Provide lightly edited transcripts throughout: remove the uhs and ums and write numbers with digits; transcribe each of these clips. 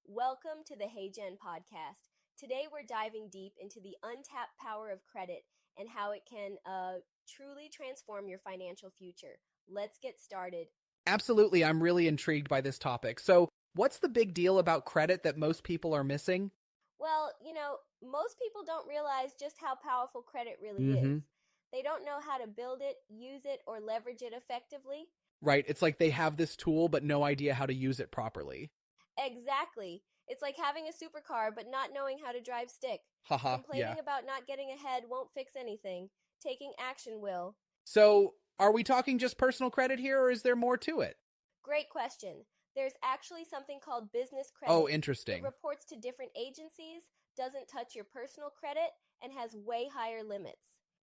Welcome to the Hey Gen podcast. Today we're diving deep into the untapped power of credit and how it can truly transform your financial future. Let's get started. Absolutely, I'm really intrigued by this topic. So, what's the big deal about credit that most people are missing? Well, most people don't realize just how powerful credit really is. Mm-hmm. They don't know how to build it, use it, or leverage it effectively. Right, it's like they have this tool but no idea how to use it properly. Exactly. It's like having a supercar but not knowing how to drive stick. Haha, yeah. Complaining about not getting ahead won't fix anything. Taking action will. So, are we talking just personal credit here or is there more to it? Great question. There's actually something called business Oh, credit. It interesting. reports to different agencies, doesn't touch your personal credit, and has way higher limits.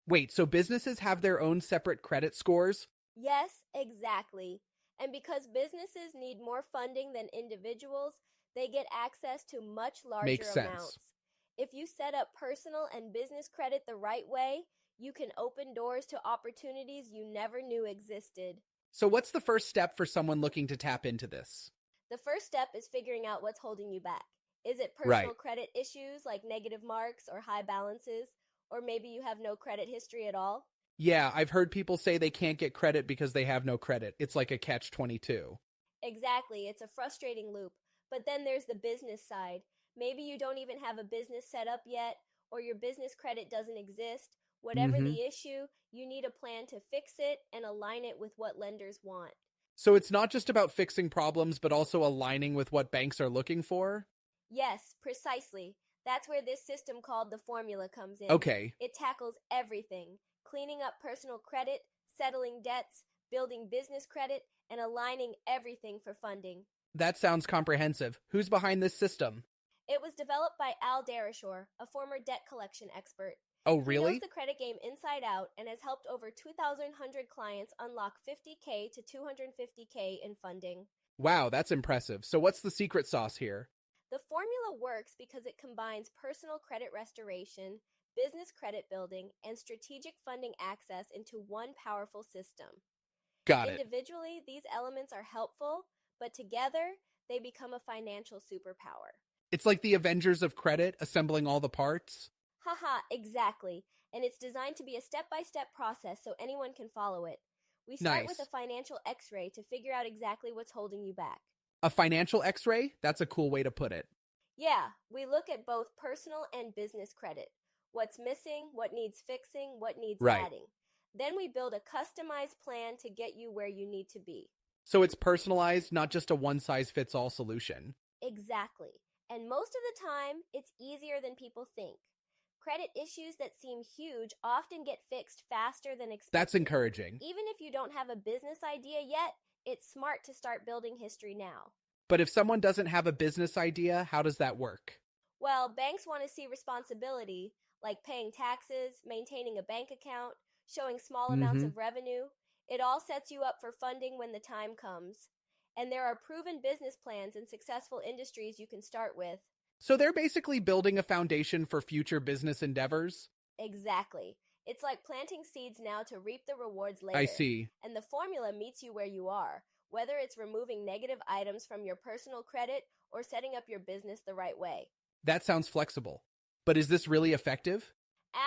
Wait, so businesses have their own separate credit scores? Yes, exactly. And because businesses need more funding than individuals, they get access to much larger Makes amounts. sense. If you set up personal and business credit the right way, you can open doors to opportunities you never knew existed. So, what's the first step for someone looking to tap into this? The first step is figuring out what's holding you back. Is it Right. personal credit issues like negative marks or high balances? Or maybe you have no credit history at all? Yeah, I've heard people say they can't get credit because they have no credit. It's like a catch-22. Exactly, it's a frustrating loop. But then there's the business side. Maybe you don't even have a business set up yet, or your business credit doesn't exist. Whatever Mm-hmm. the issue, you need a plan to fix it and align it with what lenders want. So it's not just about fixing problems, but also aligning with what banks are looking for? Yes, precisely. That's where this system called the formula comes in. Okay, It tackles everything: cleaning up personal credit, settling debts, building business credit, and aligning everything for funding. that sounds comprehensive. Who's behind this system? It was developed by Dareshore, a former debt collection expert. Oh, He knows really? the credit game inside out and has helped over 2,100 clients unlock 50K to 250K in funding. Wow, that's impressive. So what's the secret sauce here? The formula works because it combines personal credit restoration, business credit building, and strategic funding access into one powerful system. Got it. Individually, these elements are helpful, but together, they become a financial superpower. It's like the Avengers of credit, assembling all the parts? Haha, exactly. And it's designed to be a step-by-step process so anyone can follow it. We start with a Nice. financial x-ray to figure out exactly what's holding you back. A financial x-ray? That's a cool way to put it. Yeah, we look at both personal and business credit. What's missing, what needs fixing, what needs Right. adding. Then we build a customized plan to get you where you need to be. So it's personalized, not just a one-size-fits-all solution. Exactly. And most of the time, it's easier than people think. Credit issues that seem huge often get fixed faster than expected. That's encouraging. Even if you don't have a business idea yet, it's smart to start building history now. But if someone doesn't have a business idea, how does that work? Well, banks want to see responsibility, like paying taxes, maintaining a bank account, showing small amounts Mm-hmm. of revenue. It all sets you up for funding when the time comes. And there are proven business plans in successful industries you can start with. So they're basically building a foundation for future business endeavors? Exactly. It's like planting seeds now to reap the rewards later. I see. And the formula meets you where you are, whether it's removing negative items from your personal credit or setting up your business the right way. That sounds flexible. But is this really effective?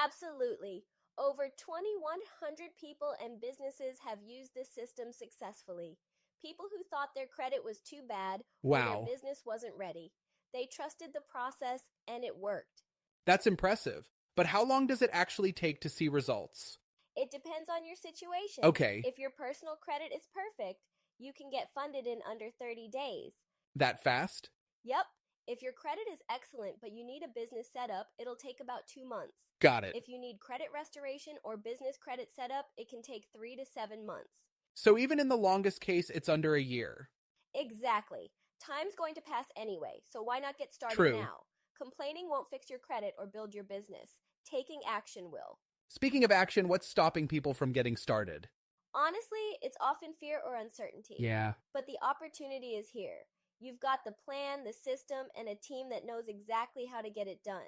Absolutely. Over 2,100 people and businesses have used this system successfully. People who thought their credit was too bad or Wow. their business wasn't ready. They trusted the process and it worked. That's impressive. But how long does it actually take to see results? It depends on your situation. Okay, If your personal credit is perfect, you can get funded in under 30 days. that fast? Yep. If your credit is excellent but you need a business setup, it'll take about 2 months. Got it. If you need credit restoration or business credit setup, it can take 3 to 7 months. So even in the longest case, it's under a year. Exactly. Time's going to pass anyway, so why not get started True. now? Complaining won't fix your credit or build your business. Taking action will. Speaking of action, what's stopping people from getting started? Honestly, it's often fear or uncertainty. Yeah. But the opportunity is here. You've got the plan, the system, and a team that knows exactly how to get it done.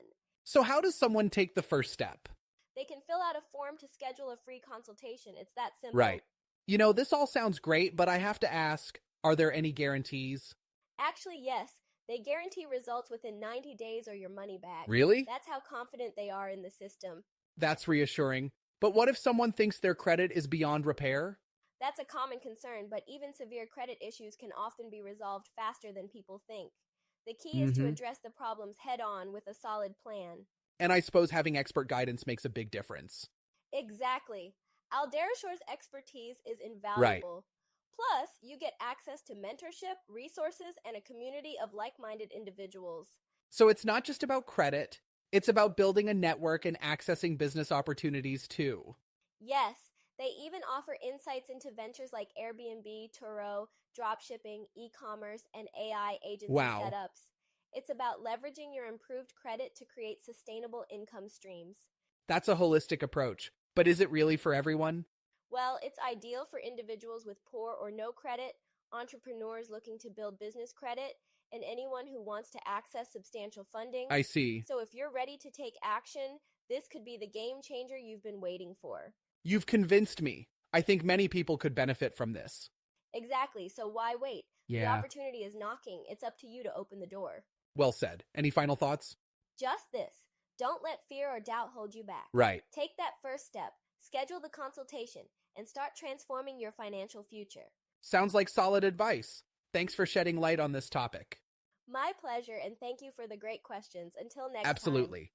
So how does someone take the first step? They can fill out a form to schedule a free consultation. It's that simple. Right. You know, this all sounds great, but I have to ask, are there any guarantees? Actually, yes. They guarantee results within 90 days or your money back. Really? That's how confident they are in the system. That's reassuring. But what if someone thinks their credit is beyond repair? That's a common concern, but even severe credit issues can often be resolved faster than people think. The key is to Mm-hmm. address the problems head on with a solid plan. And I suppose having expert guidance makes a big difference. Exactly. Alderishore's expertise is Right. invaluable. Plus, you get access to mentorship, resources, and a community of like minded individuals. So it's not just about credit, it's about building a network and accessing business opportunities too. Yes, they even offer insights into ventures like Airbnb, Turo, dropshipping, e commerce, and AI agency Wow. setups. It's about leveraging your improved credit to create sustainable income streams. That's a holistic approach. But is it really for everyone? Well, it's ideal for individuals with poor or no credit, entrepreneurs looking to build business credit, and anyone who wants to access substantial funding. I see. So if you're ready to take action, this could be the game changer you've been waiting for. You've convinced me. I think many people could benefit from this. Exactly, so why wait? The Yeah. opportunity is knocking. It's up to you to open the door. Well said. Any final thoughts? Just this. Don't let fear or doubt hold you back. Right. Take that first step, schedule the consultation, and start transforming your financial future. Sounds like solid advice. Thanks for shedding light on this topic. My pleasure, and thank you for the great questions. Until next time. Absolutely.